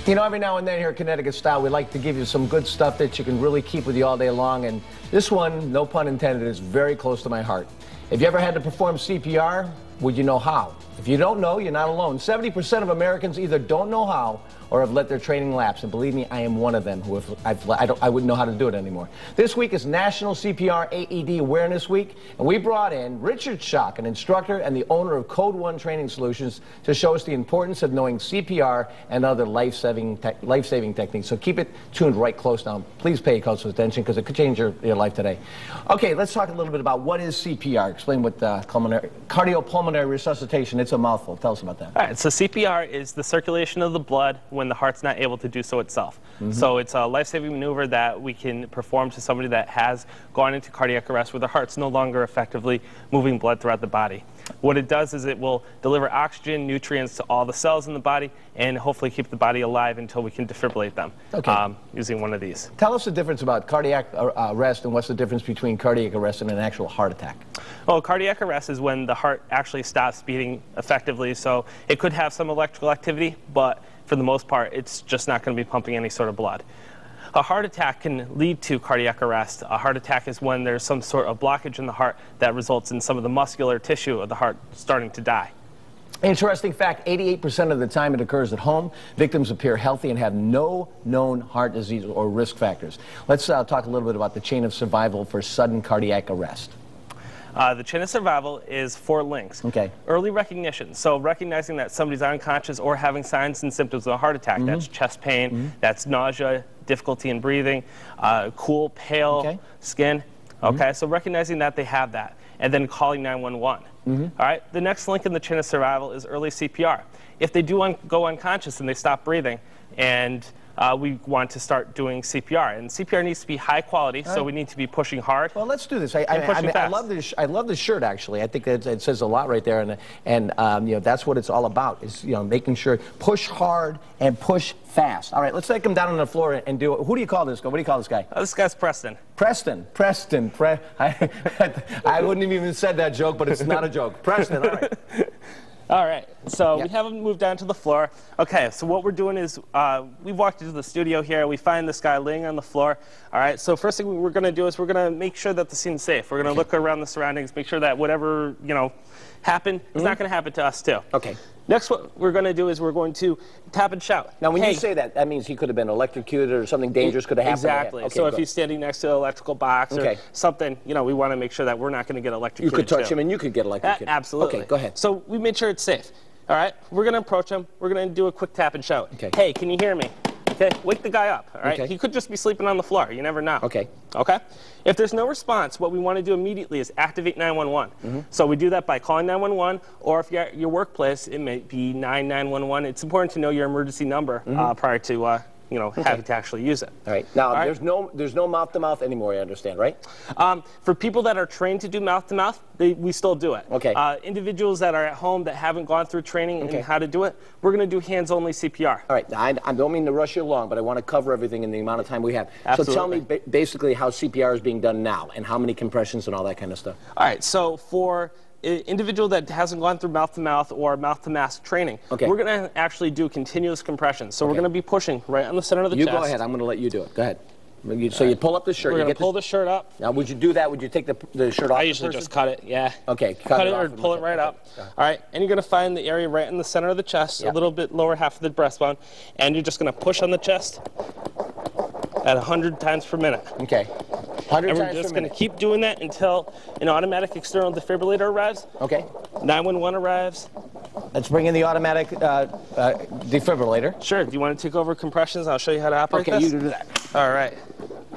You know, every now and then here at Connecticut Style, we like to give you some good stuff that you can really keep with you all day long. And this one, no pun intended, is very close to my heart. If you ever had to perform CPR, would you know how? If you don't know, you're not alone. 70% of Americans either don't know how or have let their training lapse. And believe me, I am one of them who I wouldn't know how to do it anymore. This week is National CPR AED Awareness Week, and we brought in Richard Schock, an instructor and the owner of Code 1 Training Solutions, to show us the importance of knowing CPR and other life-saving techniques. So keep it tuned right close now. Please pay close attention because it could change your life today. Okay, let's talk a little bit about what is CPR. Explain what cardiopulmonary resuscitation. It's a mouthful. Tell us about that. All right, so CPR is the circulation of the blood when the heart's not able to do so itself. So it's a life-saving maneuver that we can perform to somebody that has gone into cardiac arrest where the heart's no longer effectively moving blood throughout the body. What it does is it will deliver oxygen, nutrients to all the cells in the body and hopefully keep the body alive until we can defibrillate them using one of these. Tell us the difference about cardiac arrest and what's the difference between cardiac arrest and an actual heart attack. Well, cardiac arrest is when the heart actually stops beating effectively, so it could have some electrical activity, but for the most part, it's just not going to be pumping any sort of blood. A heart attack can lead to cardiac arrest. A heart attack is when there's some sort of blockage in the heart that results in some of the muscular tissue of the heart starting to die. Interesting fact, 88% of the time it occurs at home. Victims appear healthy and have no known heart disease or risk factors. Let's talk a little bit about the chain of survival for sudden cardiac arrest. The chain of survival is 4 links. Okay. Early recognition, so recognizing that somebody's unconscious or having signs and symptoms of a heart attack. That's chest pain, that's nausea, difficulty in breathing, cool, pale skin. Okay, so recognizing that they have that, and then calling 911. All right, the next link in the chain of survival is early CPR. If they do go unconscious and they stop breathing, and we want to start doing CPR, and CPR needs to be high quality, so we need to be pushing hard. Well, let's do this. I love this shirt actually. I think it says a lot right there, and you know, that's what it's all about. Is, you know, making sure push hard and push fast. All right, let's take him down on the floor and do it. Who do you call this guy? What do you call this guy? This guy's Preston. Preston. I wouldn't have even said that joke, but it's not a joke. Preston. All right. All right, so we have him move down to the floor. Okay, so what we're doing is we've walked into the studio here. We find this guy laying on the floor. All right, so first thing we're going to do is we're going to make sure that the scene's safe. We're going to look around the surroundings, make sure that whatever, you know, happened is not going to happen to us too. Okay. Next, what we're going to do is we're going to tap and shout. Now, when you say that, that means he could have been electrocuted or something dangerous could have happened. Exactly. Okay, so if he's standing next to an electrical box or something, you know, we want to make sure that we're not going to get electrocuted. You could touch him and you could get electrocuted. Absolutely. Okay, go ahead. So we made sure it's safe. All right, we're going to approach him. We're going to do a quick tap and shout. Okay. Hey, can you hear me? Okay, wake the guy up, all right? He could just be sleeping on the floor. You never know. Okay. Okay? If there's no response, what we want to do immediately is activate 911. So we do that by calling 911, or if you're at your workplace, it may be 9911. It's important to know your emergency number prior to you know, having to actually use it. All right. Now, there's no mouth-to-mouth anymore, I understand, right? For people that are trained to do mouth-to-mouth, we still do it. Okay. Individuals that are at home that haven't gone through training in how to do it, we're going to do hands-only CPR. All right. I don't mean to rush you along, but I want to cover everything in the amount of time we have. Absolutely. So tell me basically how CPR is being done now and how many compressions and all that kind of stuff. All right. So for individual that hasn't gone through mouth-to-mouth or mouth-to-mask training, we're going to actually do continuous compressions. So we're going to be pushing right on the center of the chest. You go ahead. I'm going to let you do it. Go ahead. So you pull up the shirt. We're going to pull the shirt up. Now, would you do that? Would you take the shirt off? I usually just cut it, yeah. Okay. Cut it or pull it right up. All right. And you're going to find the area right in the center of the chest, a little bit lower half of the breastbone, and you're just going to push on the chest at 100 times per minute. Okay. 100 and times we're just going to keep doing that until an automatic external defibrillator arrives. Okay. 911 arrives. Let's bring in the automatic defibrillator. Sure. Do you want to take over compressions? I'll show you how to operate this. Okay, you do that. All right.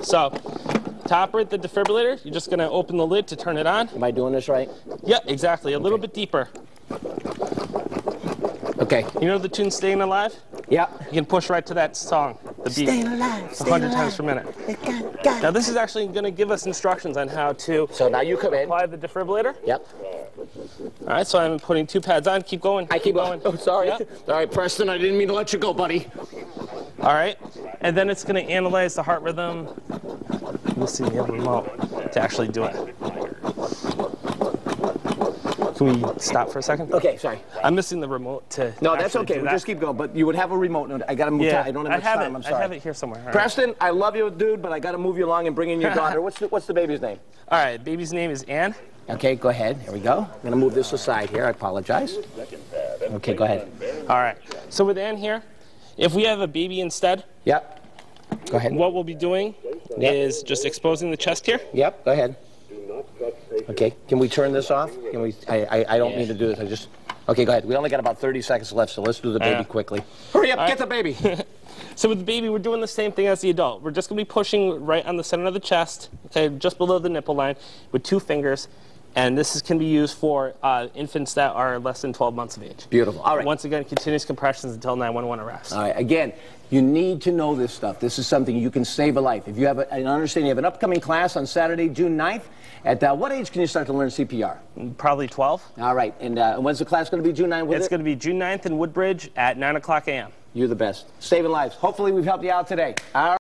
So, to operate the defibrillator, you're just going to open the lid to turn it on. Am I doing this right? Yeah, exactly. A little bit deeper. Okay. You know the tune Staying Alive? Yeah. You can push right to that song, the beat. Staying alive. 100 times per minute. Now this is actually going to give us instructions on how to now you come in. Apply the defibrillator. Yep. All right, so I'm putting 2 pads on. Keep going. I keep going. Oh, sorry. Yep. All right, Preston, I didn't mean to let you go, buddy. All right, and then it's going to analyze the heart rhythm. We'll see the remote to actually do it. Can we stop for a second? Okay, sorry. I'm missing the remote to. No, that's okay. We'll just keep going. But you would have a remote. I got to move. I don't have much time. I'm sorry. I have it here somewhere. All Preston, I love you, dude, but I got to move you along and bring in your daughter. What's the baby's name? All right, baby's name is Anne. Okay, go ahead. Here we go. I'm going to move this aside here. I apologize. Okay, go ahead. All right. So with Anne here, if we have a baby instead. Yep. Go ahead. What we'll be doing is just exposing the chest here. Yep, go ahead. Okay, can we turn this off? Can we? I don't mean to do this. Okay, go ahead. We only got about 30 seconds left, so let's do the baby quickly. Hurry up, get the baby. So with the baby, we're doing the same thing as the adult. We're just going to be pushing right on the center of the chest, okay, just below the nipple line with 2 fingers. And this can be used for infants that are less than 12 months of age. Beautiful. All right. Once again, continuous compressions until 911 arrest. All right. Again, you need to know this stuff. This is something you can save a life. If you have an understanding, you have an upcoming class on Saturday, June 9th. At what age can you start to learn CPR? Probably 12. All right. And when's the class going to be, June 9th? It's going to be June 9th in Woodbridge at 9 o'clock a.m. You're the best. Saving lives. Hopefully we've helped you out today. All right.